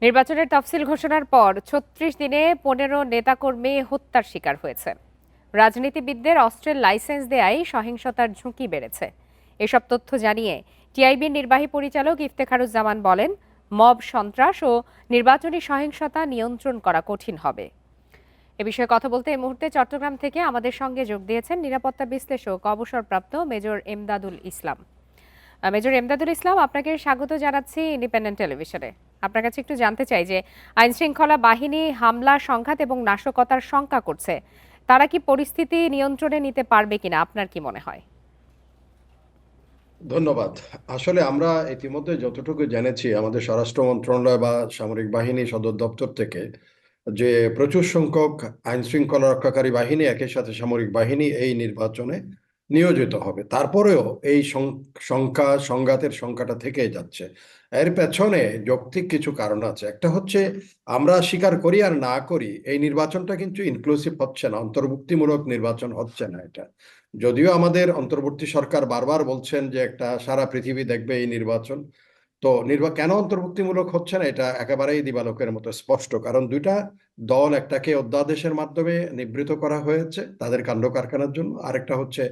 নির্বাচনের তফসিল ঘোষণার পর ৩৬ দিনে ১৫ নেতাকর্মী হত্যার শিকার হয়েছে। রাজনীতিবিদদের অস্ত্রের লাইসেন্স দেয়ায় সহিংসতার ঝুঁকি বেড়েছে। এসব তথ্য জানিয়ে টিআইবির নির্বাহী পরিচালক ইফতেখারুজ্জামান বলেন, মব সন্ত্রাস ও নির্বাচনী সহিংসতা নিয়ন্ত্রণ করা কঠিন হবে। এ বিষয়ে কথা বলতে এই মুহূর্তে চট্টগ্রাম থেকে আমাদের সঙ্গে যোগ দিয়েছেন নিরাপত্তা বিশ্লেষক অবসরপ্রাপ্ত মেজর এমদাদুল ইসলাম। মেজর এমদাদুল ইসলাম, আপনাকে স্বাগত জানাচ্ছি ইন্ডিপেন্ডেন্ট টেলিভিশনে। আপনার কাছে একটু জানতে চাই যে আইন শৃঙ্খলা বাহিনী হামলা, সংঘাত এবং নাশকতার শঙ্কা করছে, তারা কি পরিস্থিতি নিয়ন্ত্রণে নিতে পারবে কিনা আপনার কি মনে হয়? ধন্যবাদ। আসলে আমরা ইতিমধ্যে যতটুকু জেনেছি আমাদের স্বরাষ্ট্র মন্ত্রণালয় বা সামরিক বাহিনী সদর দপ্তর থেকে, যে প্রচুর সংখ্যক আইন শৃঙ্খলা রক্ষাকারী বাহিনী একই সাথে সামরিক বাহিনী এই নির্বাচনে নিয়োজিত হবে। তারপরেও এই সংঘাতের সংখ্যাটা থেকেই যাচ্ছে। এর পেছনে যৌক্তিক কিছু কারণ আছে। একটা হচ্ছে, আমরা স্বীকার করি আর না করি, এই নির্বাচনটা কিন্তু ইনক্লুসিভ হচ্ছে না, অন্তর্ভুক্তিমূলক নির্বাচন হচ্ছে না। এটা যদিও আমাদের অন্তর্বর্তী সরকার বারবার বলছেন যে একটা সারা পৃথিবী দেখবে এই নির্বাচন, তো কেন অন্তর্ভুক্তিমূলক হচ্ছে না এটা একেবারেই দিবালোকের মতো স্পষ্ট। কারণ দুইটা দল, একটাকে অধ্যাদেশের মাধ্যমে নিবৃত করা হয়েছে তাদের কাণ্ড কারখানার জন্য, আরেকটা হচ্ছে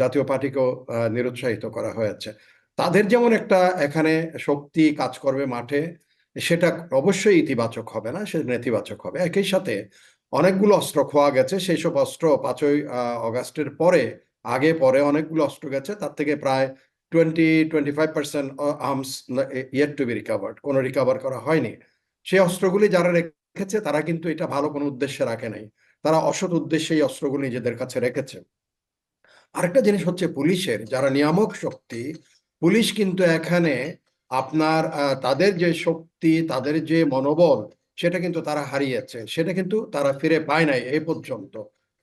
জাতীয় পার্টিকেও নিরুৎসাহিত করা হয়েছে। তাদের যেমন একটা এখানে শক্তি কাজ করবে মাঠে, সেটা অবশ্যই ইতিবাচক হবে না, সে নেতিবাচক হবে। একই সাথে অনেকগুলো অস্ত্র খোয়া গেছে, সেই সব অস্ত্র 5ই অগাস্টের পরে, আগে পরে অনেকগুলো অস্ত্র গেছে, তার থেকে প্রায় 20-25% আর্মস ইয়েট টু বি রিকাভার্ড, কোনো রিকাভার করা হয়নি। সেই অস্ত্রগুলি যারা রেখেছে তারা কিন্তু এটা ভালো কোনো উদ্দেশ্যে রাখে নাই, তারা অসৎ উদ্দেশ্যে এই অস্ত্রগুলি নিজেদের কাছে রেখেছে। আরেকটা জিনিস হচ্ছে, পুলিশের যারা নিয়ামক শক্তি, পুলিশ কিন্তু এখানে আপনার তাদের যে শক্তি, তাদের যে মনোবল, সেটা কিন্তু তারা হারিয়েছে, সেটা কিন্তু তারা ফিরে পায় নাই এই পর্যন্ত।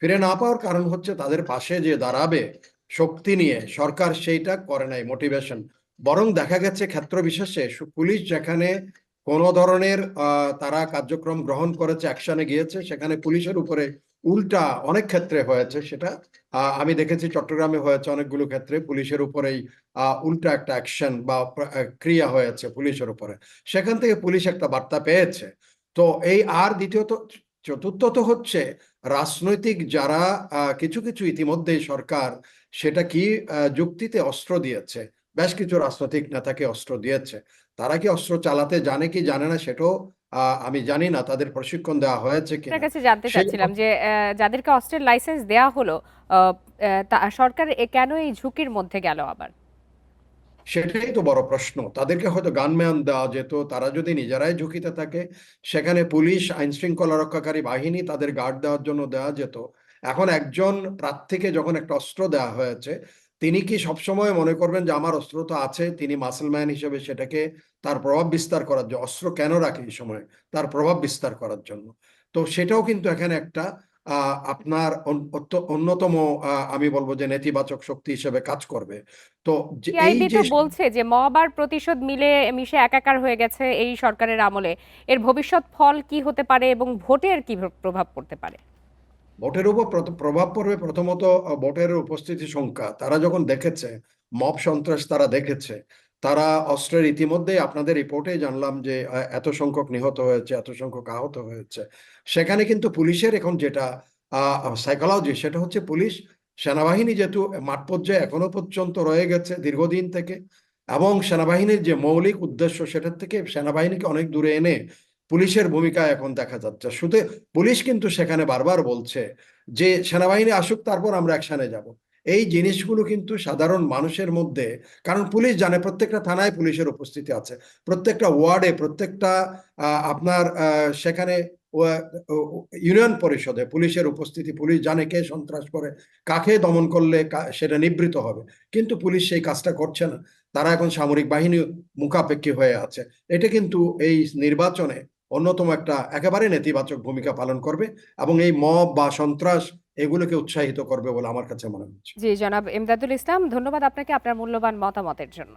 ফিরে না পাওয়ার কারণ হচ্ছে, তাদের পাশে যে দাঁড়াবে শক্তি নিয়ে সরকার সেইটা করে নাই, মোটিভেশন। বরং দেখা গেছে ক্ষেত্র বিশেষে পুলিশ যেখানে কোনো ধরনের তারা কার্যক্রম গ্রহণ করেছে, অ্যাকশনে গিয়েছে, সেখানে পুলিশের উপরে উল্টা অনেক ক্ষেত্রে হয়েছে। সেটা আমি দেখেছি চট্টগ্রামে হয়েছে অনেকগুলো ক্ষেত্রে, পুলিশের উপরেই উল্টা একটা অ্যাকশন বা ক্রিয়া হয়েছে পুলিশের উপরে। সেখান থেকে পুলিশ একটা বার্তা পেয়েছে। তো এই, আর দ্বিতীয়ত, চতুর্থত হচ্ছে, রাজনৈতিক যারা কিছু কিছু ইতিমধ্যেই সরকার সেটা কি যুক্তিতে অস্ত্র দিয়েছে, বেশ কিছু রাজনৈতিক নেতাকে অস্ত্র দিয়েছে। তারা কি অস্ত্র চালাতে জানে কি জানে না সেটাও আমি জানি না, তাদের প্রশিক্ষণ দেওয়া হয়েছে আপনার কিনা। কাছে জানতে সেই চাচ্ছিলাম যে যাদেরকে অস্ত্রের লাইসেন্স দেয়া হলো, সরকার কেন এই ঝুঁকির মধ্যে গেল আবার? সেটাই তো বড় প্রশ্ন। তাদেরকে হয়তো গানম্যান দেওয়া যেত, তারা যদি নিজেরাই ঝুঁকিতে থাকে, সেখানে পুলিশ, আইন শৃঙ্খলা রক্ষাকারী বাহিনী তাদের গার্ড দেওয়ার জন্য দেওয়া যেত। এখন একজন প্রার্থীকে যখন একটা অস্ত্র দেওয়া হয়েছে, তিনি কি সবসময় মনে করবেন যে আমার অস্ত্র তো আছে, তিনি মাসলম্যান হিসেবে সেটাকে তার প্রভাব বিস্তার করার জন্য অস্ত্র কেন রাখে এই সময়, তার প্রভাব বিস্তার করার জন্য। তো সেটাও কিন্তু এখানে একটা আপনার অন্যতম আমি বলবো যে নেতিবাচক শক্তি হিসেবে কাজ করবে। তো এই টিআইবি যে তো বলছে যে মব আর প্রতিশোধ মিলে মিশে একাকার হয়ে গেছে এই সরকারের আমলে। এর ভবিষ্যৎ ফল কি হতে পারে এবং ভোটের কি প্রভাব পড়তে পারে? ভোটের উপর প্রভাব পড়বে প্রথমত, ভোটের উপস্থিতি সংখ্যা তারা যখন দেখেছে, মব সন্ত্রাস তারা দেখেছে, তারা অস্ত্রের ইতিমধ্যেই আপনাদের রিপোর্টে জানলাম যে এত সংখ্যক নিহত হয়েছে, এত সংখ্যক আহত হয়েছে। সেখানে কিন্তু পুলিশের এখন যেটা সাইকোলজি, সেটা হচ্ছে পুলিশ, সেনাবাহিনী যেহেতু মাঠ পর্যায়ে এখনো পর্যন্ত রয়ে গেছে দীর্ঘদিন থেকে, এবং সেনাবাহিনীর যে মৌলিক উদ্দেশ্য সেটার থেকে সেনাবাহিনীকে অনেক দূরে এনে পুলিশের ভূমিকা এখন দেখা যাচ্ছে। শুধু পুলিশ কিন্তু সেখানে বারবার বলছে যে সেনাবাহিনী আসুক, তারপর আমরা অ্যাকশনে যাব। এই জিনিসগুলো কিন্তু সাধারণ মানুষের মধ্যে, কারণ পুলিশ জানে প্রত্যেকটা থানায় পুলিশের উপস্থিতি আছে, প্রত্যেকটা ওয়ার্ডে, প্রত্যেকটা আপনার সেখানে ইউনিয়ন পরিষদে পুলিশের উপস্থিতি, পুলিশ জানে কে সন্ত্রাস করে, কাকে দমন করলে সেটা নিবৃত হবে। কিন্তু পুলিশ সেই কাজটা করছে না, তারা এখন সামরিক বাহিনী মুখাপেক্ষী হয়ে আছে। এটা কিন্তু এই নির্বাচনে অন্যতম একটা একেবারে নেতিবাচক ভূমিকা পালন করবে, এবং এই মব বা সন্ত্রাস এগুলোকে উৎসাহিত করবে বলে আমার কাছে মনে হচ্ছে। জি, জনাব এমদাদুল ইসলাম, ধন্যবাদ আপনাকে আপনার মূল্যবান মতামতের জন্য।